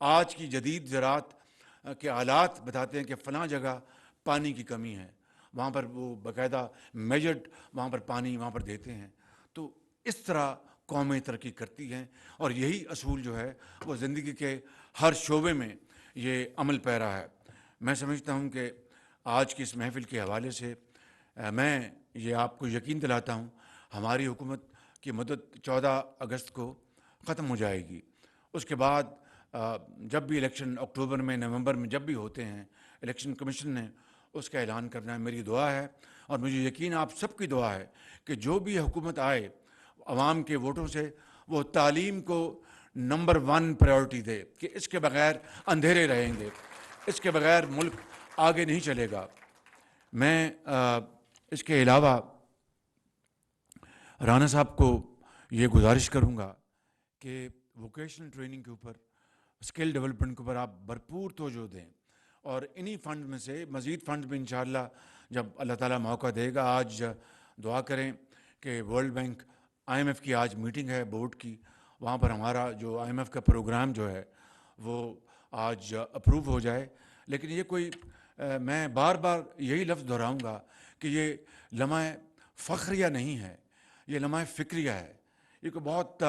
آج کی جدید زراعت کے آلات بتاتے ہیں کہ فلاں جگہ پانی کی کمی ہے، وہاں پر وہ باقاعدہ میجرڈ وہاں پر پانی وہاں پر دیتے ہیں. تو اس طرح قومیں ترقی کرتی ہیں، اور یہی اصول جو ہے وہ زندگی کے ہر شعبے میں یہ عمل پیرا ہے. میں سمجھتا ہوں کہ آج کی اس محفل کے حوالے سے میں یہ آپ کو یقین دلاتا ہوں، ہماری حکومت کی مدت 14 اگست کو ختم ہو جائے گی. اس کے بعد جب بھی الیکشن اکتوبر میں نومبر میں جب بھی ہوتے ہیں، الیکشن کمیشن نے اس کا اعلان کرنا ہے. میری دعا ہے اور مجھے یقین آپ سب کی دعا ہے کہ جو بھی حکومت آئے عوام کے ووٹوں سے وہ تعلیم کو نمبر 1 پرائیورٹی دے، کہ اس کے بغیر اندھیرے رہیں گے، اس کے بغیر ملک آگے نہیں چلے گا. میں اس کے علاوہ رانا صاحب کو یہ گزارش کروں گا کہ ووکیشنل ٹریننگ کے اوپر، اسکل ڈیولپمنٹ کے اوپر آپ بھرپور توجہ دیں، اور انہی فنڈ میں سے مزید فنڈ میں انشاءاللہ جب اللہ تعالیٰ موقع دے گا. آج دعا کریں کہ ورلڈ بینک IMF کی آج میٹنگ ہے بورڈ کی، وہاں پر ہمارا جو IMF کا پروگرام جو ہے وہ آج اپروو ہو جائے. لیکن یہ کوئی میں بار بار یہی لفظ دہراؤں گا کہ یہ لمحہ فخریہ نہیں ہے، یہ لمحہ فکریہ ہے. یہ کوئی بہت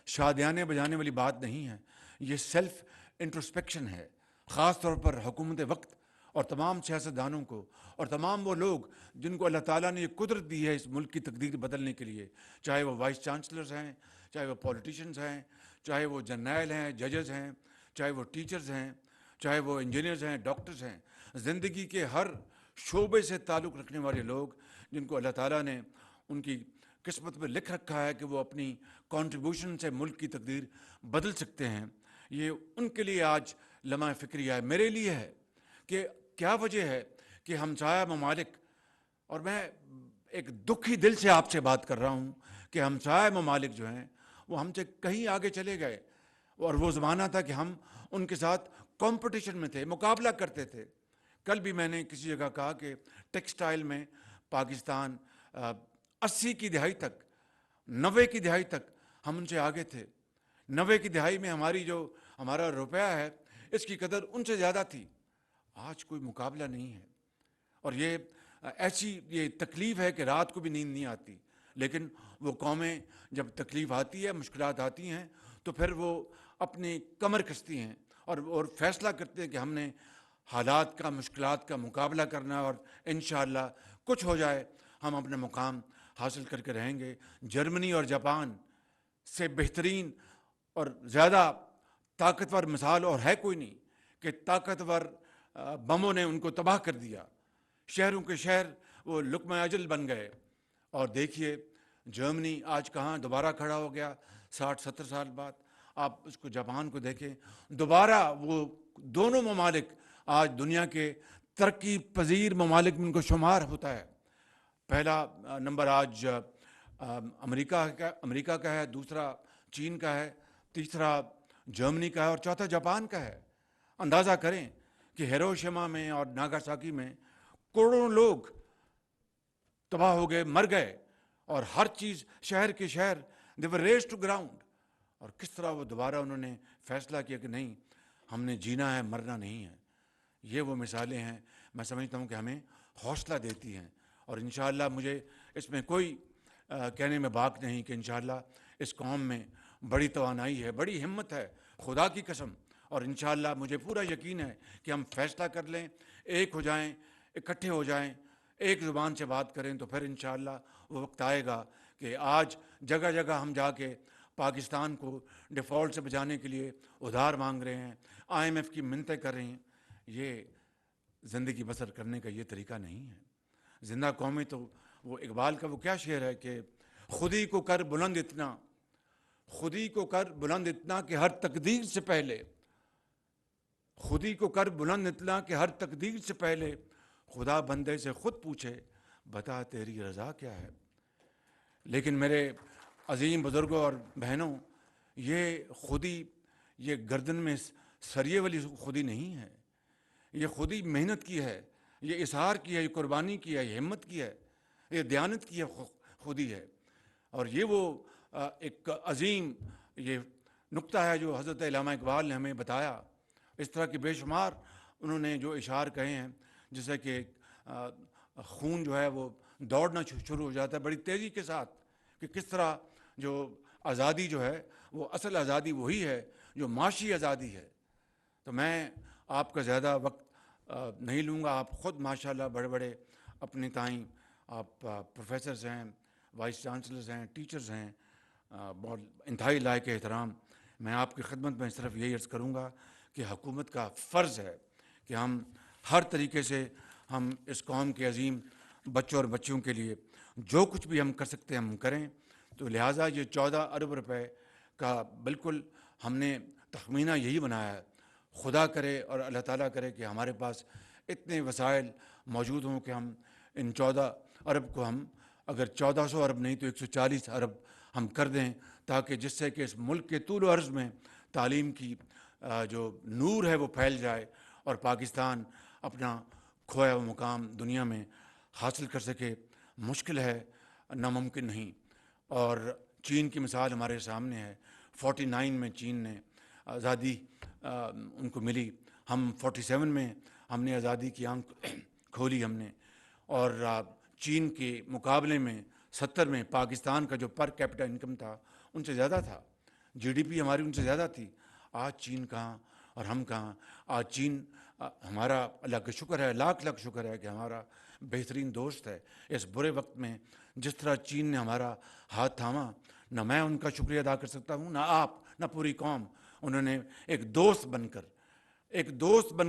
شادیانے بجانے والی بات نہیں ہے، یہ سیلف انٹروسپیکشن ہے. خاص طور پر حکومت وقت اور تمام سیاستدانوں کو اور تمام وہ لوگ جن کو اللہ تعالیٰ نے یہ قدرت دی ہے اس ملک کی تقدیر بدلنے کے لیے، چاہے وہ وائس چانسلرز ہیں، چاہے وہ پولیٹیشنز ہیں، چاہے وہ جرنیل ہیں، ججز ہیں، چاہے وہ ٹیچرز ہیں، چاہے وہ انجینئرز ہیں، ڈاکٹرز ہیں. زندگی کے ہر شعبے سے تعلق رکھنے والے لوگ جن کو اللہ تعالیٰ نے ان کی قسمت میں لکھ رکھا ہے کہ وہ اپنی کنٹریبیوشن سے ملک کی تقدیر بدل سکتے ہیں، یہ ان کے لیے آج لمحہ فکریہ ہے. میرے لیے ہے کہ کیا وجہ ہے کہ ہمسایہ ممالک، اور میں ایک دکھی دل سے آپ سے بات کر رہا ہوں کہ ہمسایہ ممالک جو ہیں وہ ہم سے کہیں آگے چلے گئے، اور وہ زمانہ تھا کہ ہم ان کے ساتھ کمپٹیشن میں تھے، مقابلہ کرتے تھے. کل بھی میں نے کسی جگہ کہا کہ ٹیکسٹائل میں پاکستان 80 کی دہائی تک، 90 کی دہائی تک ہم ان سے آگے تھے. 90 کی دہائی میں ہمارا روپیہ ہے اس کی قدر ان سے زیادہ تھی. آج کوئی مقابلہ نہیں ہے، اور یہ ایسی یہ تکلیف ہے کہ رات کو بھی نیند نہیں آتی. لیکن وہ قومیں جب تکلیف آتی ہے، مشکلات آتی ہیں، تو پھر وہ اپنی کمر کستی ہیں اور فیصلہ کرتے ہیں کہ ہم نے حالات کا، مشکلات کا مقابلہ کرنا، اور انشاءاللہ کچھ ہو جائے ہم اپنا مقام حاصل کر کے رہیں گے. جرمنی اور جاپان سے بہترین اور زیادہ طاقتور مثال اور ہے کوئی نہیں کہ طاقتور بموں نے ان کو تباہ کر دیا. شہروں کے شہر وہ لقمہ اجل بن گئے. اور دیکھیے جرمنی آج کہاں دوبارہ کھڑا ہو گیا 60-70 سال بعد. آپ اس کو جاپان کو دیکھیں، دوبارہ وہ دونوں ممالک آج دنیا کے ترقی پذیر ممالک میں ان کو شمار ہوتا ہے. پہلا نمبر آج امریکہ کا ہے، دوسرا چین کا ہے، تیسرا جرمنی کا ہے، اور چوتھا جاپان کا ہے. اندازہ کریں کہ ہیروشیما میں اور ناگاساکی میں کروڑوں لوگ تباہ ہو گئے، مر گئے، اور ہر چیز شہر کے شہر they were razed to ground. اور کس طرح وہ دوبارہ انہوں نے فیصلہ کیا کہ نہیں، ہم نے جینا ہے، مرنا نہیں ہے. یہ وہ مثالیں ہیں میں سمجھتا ہوں کہ ہمیں حوصلہ دیتی ہیں. اور انشاءاللہ مجھے اس میں کوئی کہنے میں باک نہیں کہ انشاءاللہ اس قوم میں بڑی توانائی ہے، بڑی ہمت ہے، خدا کی قسم. اور انشاءاللہ مجھے پورا یقین ہے کہ ہم فیصلہ کر لیں، ایک ہو جائیں، اکٹھے ہو جائیں، ایک زبان سے بات کریں، تو پھر انشاءاللہ وہ وقت آئے گا کہ آج جگہ جگہ ہم جا کے پاکستان کو ڈیفالٹ سے بچانے کے لیے ادھار مانگ رہے ہیں، IMF کی منتیں کر رہے ہیں. یہ زندگی بسر کرنے کا یہ طریقہ نہیں ہے. زندہ قومی تو وہ اقبال کا وہ کیا شعر ہے کہ خودی کو کر بلند اتنا، خودی کو کر بلند اتنا کہ ہر تقدیر سے پہلے، خودی کو کر بلند اتنا کہ ہر تقدیر سے پہلے خدا بندے سے خود پوچھے بتا تیری رضا کیا ہے. لیکن میرے عظیم بزرگوں اور بہنوں، یہ خودی، یہ گردن میں سریے والی خودی نہیں ہے. یہ خودی محنت کی ہے، یہ اظہار کی ہے، یہ قربانی کی ہے، یہ ہمت کی ہے، یہ دیانت کی ہے خودی ہے. اور یہ وہ ایک عظیم یہ نقطہ ہے جو حضرت علامہ اقبال نے ہمیں بتایا اس طرح کے بے شمار انہوں نے جو اشعار کہے ہیں، جیسے کہ خون جو ہے وہ دوڑنا شروع ہو جاتا ہے بڑی تیزی کے ساتھ، کہ کس طرح جو آزادی جو ہے وہ اصل آزادی وہی ہے جو معاشی آزادی ہے۔ تو میں آپ کا زیادہ وقت نہیں لوں گا، آپ خود ماشاءاللہ بڑے بڑے اپنے تائیں آپ پروفیسرز ہیں، وائس چانسلرز ہیں، ٹیچرز ہیں، بہت انتہائی لائق احترام۔ میں آپ کی خدمت میں صرف یہی عرض کروں گا کہ حکومت کا فرض ہے کہ ہم ہر طریقے سے ہم اس قوم کے عظیم بچوں اور بچیوں کے لیے جو کچھ بھی ہم کر سکتے ہیں ہم کریں۔ تو لہٰذا یہ 14 ارب روپے کا بالکل ہم نے تخمینہ یہی بنایا ہے۔ خدا کرے اور اللہ تعالیٰ کرے کہ ہمارے پاس اتنے وسائل موجود ہوں کہ ہم ان 14 ارب کو ہم اگر 1400 ارب نہیں تو 140 ارب ہم کر دیں، تاکہ جس سے کہ اس ملک کے طول و عرض میں تعلیم کی جو نور ہے وہ پھیل جائے اور پاکستان اپنا کھویا ہوا مقام دنیا میں حاصل کر سکے۔ مشکل ہے، ناممکن نہیں۔ اور چین کی مثال ہمارے سامنے ہے۔ 49 میں چین نے آزادی ان کو ملی، ہم 47 میں ہم نے آزادی کی آنکھ کھولی ہم نے، اور چین کے مقابلے میں 70 میں پاکستان کا جو پر کیپٹا انکم تھا ان سے زیادہ تھا، جی ڈی پی ہماری ان سے زیادہ تھی۔ آج چین کہاں اور ہم کہاں؟ آج چین ہمارا اللہ کا شکر ہے، لاکھ لاکھ شکر ہے کہ ہمارا بہترین دوست ہے۔ اس برے وقت میں جس طرح چین نے ہمارا ہاتھ تھاما، نہ میں ان کا شکریہ ادا کر سکتا ہوں، نہ آپ، نہ پوری قوم۔ انہوں نے ایک دوست بن کر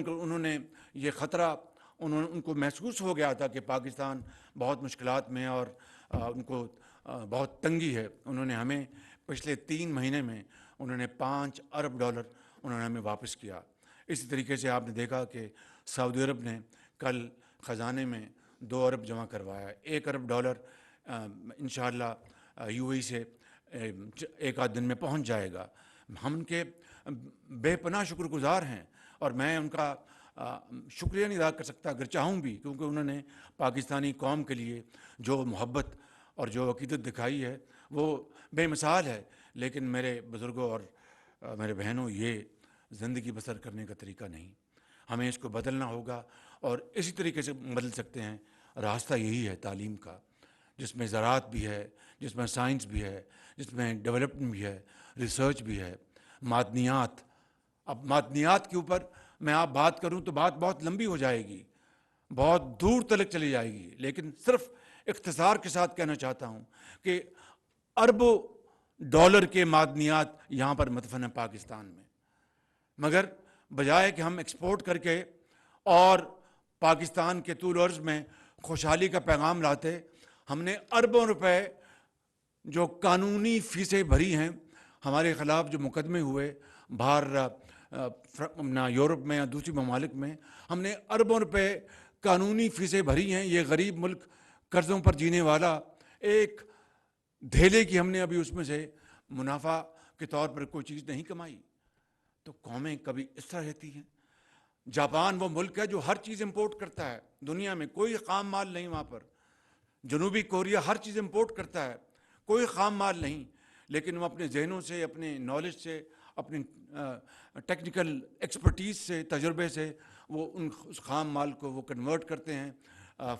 انہوں نے یہ خطرہ ان کو محسوس ہو گیا تھا کہ پاکستان بہت مشکلات میں اور ان کو بہت تنگی ہے۔ انہوں نے ہمیں پچھلے 3 مہینے میں انہوں نے $5 ارب انہوں نے ہمیں واپس کیا۔ اسی طریقے سے آپ نے دیکھا کہ سعودی عرب نے کل خزانے میں 2 ارب جمع کروایا، $1 ارب انشاءاللہ یو اے ای سے ایک آدھ دن میں پہنچ جائے گا۔ ہم ان کے بے پناہ شکر گزار ہیں، اور میں ان کا شکریہ نہیں ادا کر سکتا اگر چاہوں بھی، کیونکہ انہوں نے پاکستانی قوم کے لیے جو محبت اور جو عقیدت دکھائی ہے وہ بے مثال ہے۔ لیکن میرے بزرگوں اور میرے بہنوں، یہ زندگی بسر کرنے کا طریقہ نہیں، ہمیں اس کو بدلنا ہوگا، اور اسی طریقے سے بدل سکتے ہیں۔ راستہ یہی ہے تعلیم کا، جس میں زراعت بھی ہے، جس میں سائنس بھی ہے، جس میں ڈیولپمنٹ بھی ہے، ریسرچ بھی ہے، معدنیات۔ اب معدنیات کے اوپر میں آپ بات کروں تو بات بہت لمبی ہو جائے گی، بہت دور تلک چلی جائے گی، لیکن صرف اختصار کے ساتھ کہنا چاہتا ہوں کہ اربوں ڈالر کے معدنیات یہاں پر مدفن ہیں پاکستان میں، مگر بجائے کہ ہم ایکسپورٹ کر کے اور پاکستان کے طول و عرض میں خوشحالی کا پیغام لاتے، ہم نے اربوں روپے جو قانونی فیسیں بھری ہیں، ہمارے خلاف جو مقدمے ہوئے باہر اپنا یورپ میں یا دوسری ممالک میں، ہم نے اربوں روپے قانونی فیسیں بھری ہیں۔ یہ غریب ملک، قرضوں پر جینے والا، ایک دھیلے کی ہم نے ابھی اس میں سے منافع کے طور پر کوئی چیز نہیں کمائی۔ تو قومیں کبھی اس طرح رہتی ہیں۔ جاپان وہ ملک ہے جو ہر چیز امپورٹ کرتا ہے دنیا میں، کوئی خام مال نہیں وہاں پر۔ جنوبی کوریا ہر چیز امپورٹ کرتا ہے، کوئی خام مال نہیں، لیکن وہ اپنے ذہنوں سے، اپنے نالج سے، اپنی ٹیکنیکل ایکسپرٹیز سے، تجربے سے وہ اس خام مال کو وہ کنورٹ کرتے ہیں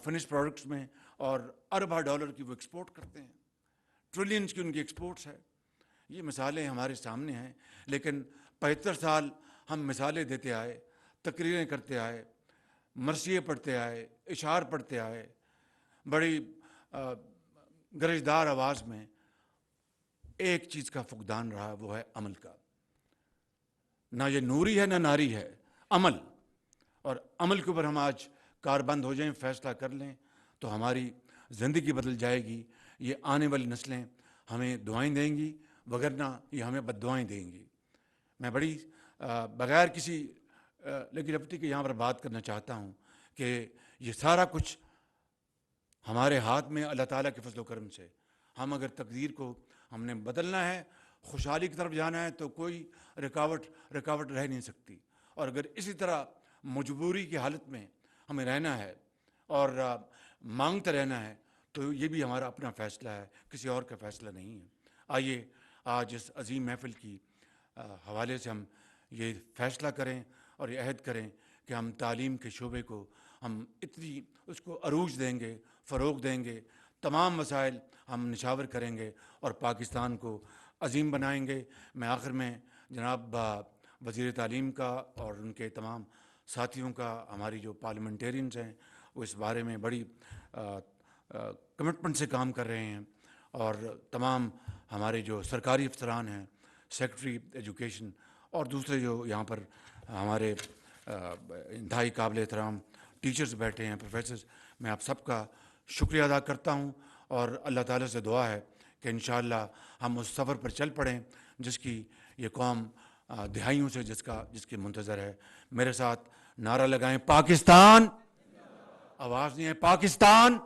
فنش پروڈکٹس میں، اور اربوں ڈالر کی وہ ایکسپورٹ کرتے ہیں، ٹریلینز کی ان کی ایکسپورٹس ہے۔ یہ مثالیں ہمارے سامنے ہیں، لیکن 75 سال ہم مثالیں دیتے آئے، تقریریں کرتے آئے، مرثیے پڑھتے آئے، اشعار پڑھتے آئے، بڑی گرجدار آواز میں۔ ایک چیز کا فقدان رہا، وہ ہے عمل کا۔ نہ یہ نوری ہے نہ ناری ہے، عمل۔ اور عمل کے اوپر ہم آج کاربند ہو جائیں، فیصلہ کر لیں، تو ہماری زندگی بدل جائے گی۔ یہ آنے والی نسلیں ہمیں دعائیں دیں گی، وگرنہ یہ ہمیں بد دعائیں دیں گی۔ میں بڑی بغیر کسی لیگلفٹی کے یہاں پر بات کرنا چاہتا ہوں کہ یہ سارا کچھ ہمارے ہاتھ میں اللہ تعالیٰ کے فضل و کرم سے۔ ہم اگر تقدیر کو ہم نے بدلنا ہے، خوشحالی کی طرف جانا ہے، تو کوئی رکاوٹ رہ نہیں سکتی۔ اور اگر اسی طرح مجبوری کی حالت میں ہمیں رہنا ہے اور مانگتے رہنا ہے، تو یہ بھی ہمارا اپنا فیصلہ ہے، کسی اور کا فیصلہ نہیں ہے۔ آئیے آج اس عظیم محفل کی حوالے سے ہم یہ فیصلہ کریں اور یہ عہد کریں کہ ہم تعلیم کے شعبے کو ہم اتنی اس کو عروج دیں گے، فروغ دیں گے، تمام مسائل ہم نشاور کریں گے اور پاکستان کو عظیم بنائیں گے۔ میں آخر میں جناب وزیر تعلیم کا اور ان کے تمام ساتھیوں کا، ہماری جو پارلیمنٹیرینز ہیں وہ اس بارے میں بڑی کمٹمنٹ سے کام کر رہے ہیں، اور تمام ہمارے جو سرکاری افسران ہیں، سیکرٹری ایجوکیشن اور دوسرے جو یہاں پر ہمارے انتہائی قابل احترام ٹیچرز بیٹھے ہیں، پروفیسرز، میں آپ سب کا شکریہ ادا کرتا ہوں، اور اللہ تعالیٰ سے دعا ہے کہ انشاءاللہ ہم اس سفر پر چل پڑیں جس کی یہ قوم دہائیوں سے جس کی منتظر ہے۔ میرے ساتھ نعرہ لگائیں، پاکستان! آواز نہیں ہے، پاکستان!